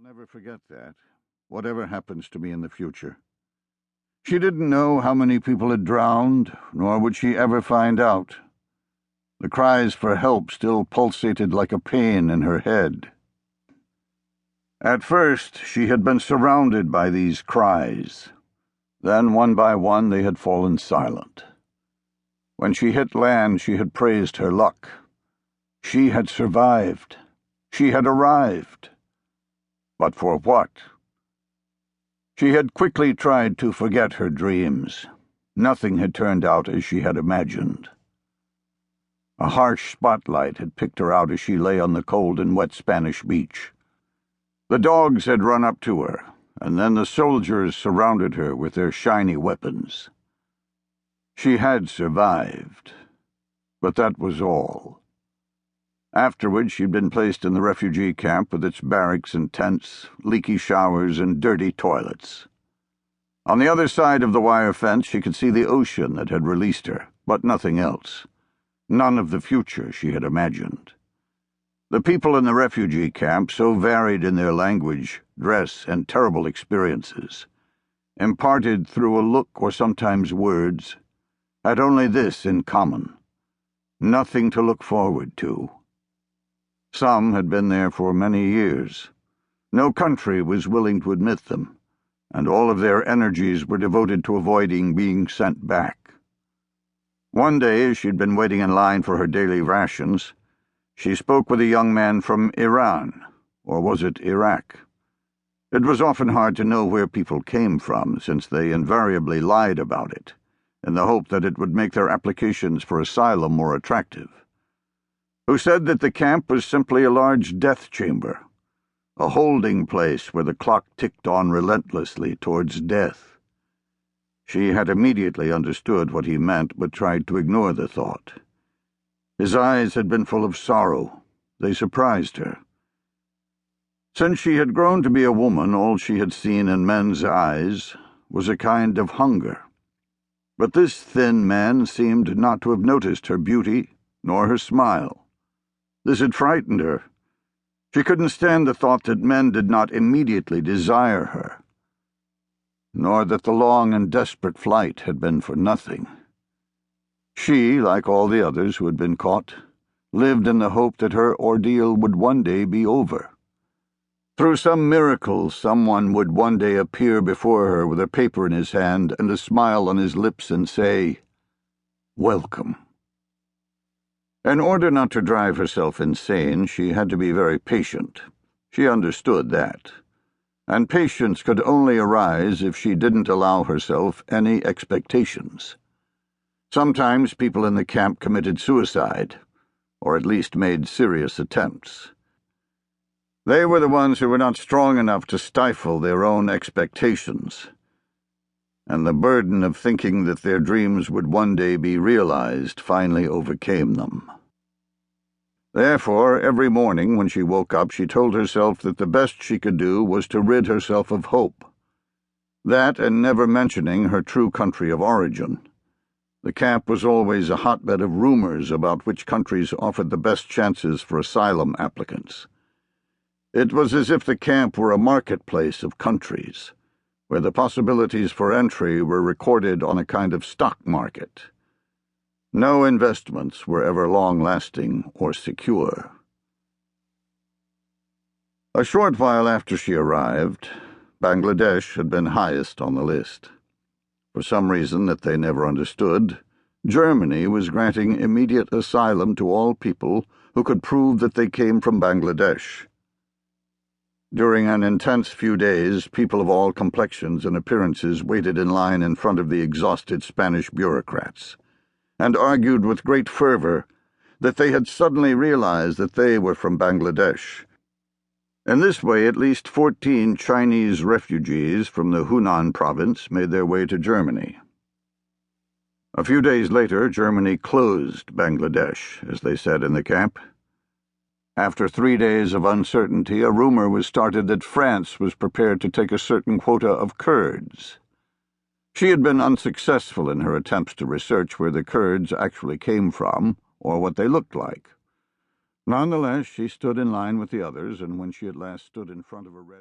never forget that, whatever happens to me in the future. She didn't know how many people had drowned, nor would she ever find out. The cries for help still pulsated like a pain in her head. At first, she had been surrounded by these cries. Then, one by one, they had fallen silent. When she hit land, she had praised her luck. She had survived. She had arrived. But for what? She had quickly tried to forget her dreams. Nothing had turned out as she had imagined. A harsh spotlight had picked her out as she lay on the cold and wet Spanish beach. The dogs had run up to her, and then the soldiers surrounded her with their shiny weapons. She had survived, but that was all. Afterwards, she'd been placed in the refugee camp with its barracks and tents, leaky showers, and dirty toilets. On the other side of the wire fence, she could see the ocean that had released her, but nothing else. None of the future she had imagined. The people in the refugee camp, so varied in their language, dress, and terrible experiences, imparted through a look or sometimes words, had only this in common: nothing to look forward to. Some had been there for many years. No country was willing to admit them, and all of their energies were devoted to avoiding being sent back. One day, as she'd been waiting in line for her daily rations, she spoke with a young man from Iran, or was it Iraq? It was often hard to know where people came from, since they invariably lied about it, in the hope that it would make their applications for asylum more attractive. Who said that the camp was simply a large death chamber, a holding place where the clock ticked on relentlessly towards death. She had immediately understood what he meant, but tried to ignore the thought. His eyes had been full of sorrow. They surprised her. Since she had grown to be a woman, all she had seen in men's eyes was a kind of hunger. But this thin man seemed not to have noticed her beauty, nor her smile. This had frightened her. She couldn't stand the thought that men did not immediately desire her, nor that the long and desperate flight had been for nothing. She, like all the others who had been caught, lived in the hope that her ordeal would one day be over. Through some miracle, someone would one day appear before her with a paper in his hand and a smile on his lips and say, "Welcome." In order not to drive herself insane, she had to be very patient. She understood that. And patience could only arise if she didn't allow herself any expectations. Sometimes people in the camp committed suicide, or at least made serious attempts. They were the ones who were not strong enough to stifle their own expectations, and the burden of thinking that their dreams would one day be realized finally overcame them. Therefore, every morning when she woke up, she told herself that the best she could do was to rid herself of hope. That, and never mentioning her true country of origin. The camp was always a hotbed of rumors about which countries offered the best chances for asylum applicants. It was as if the camp were a marketplace of countries, where the possibilities for entry were recorded on a kind of stock market. No investments were ever long-lasting or secure. A short while after she arrived, Bangladesh had been highest on the list. For some reason that they never understood, Germany was granting immediate asylum to all people who could prove that they came from Bangladesh. During an intense few days, people of all complexions and appearances waited in line in front of the exhausted Spanish bureaucrats, and argued with great fervor that they had suddenly realized that they were from Bangladesh. In this way, at least 14 Chinese refugees from the Hunan province made their way to Germany. A few days later, Germany closed Bangladesh, as they said in the camp. After 3 days of uncertainty, a rumor was started that France was prepared to take a certain quota of Kurds. She had been unsuccessful in her attempts to research where the Kurds actually came from or what they looked like. Nonetheless, she stood in line with the others, and when she at last stood in front of a red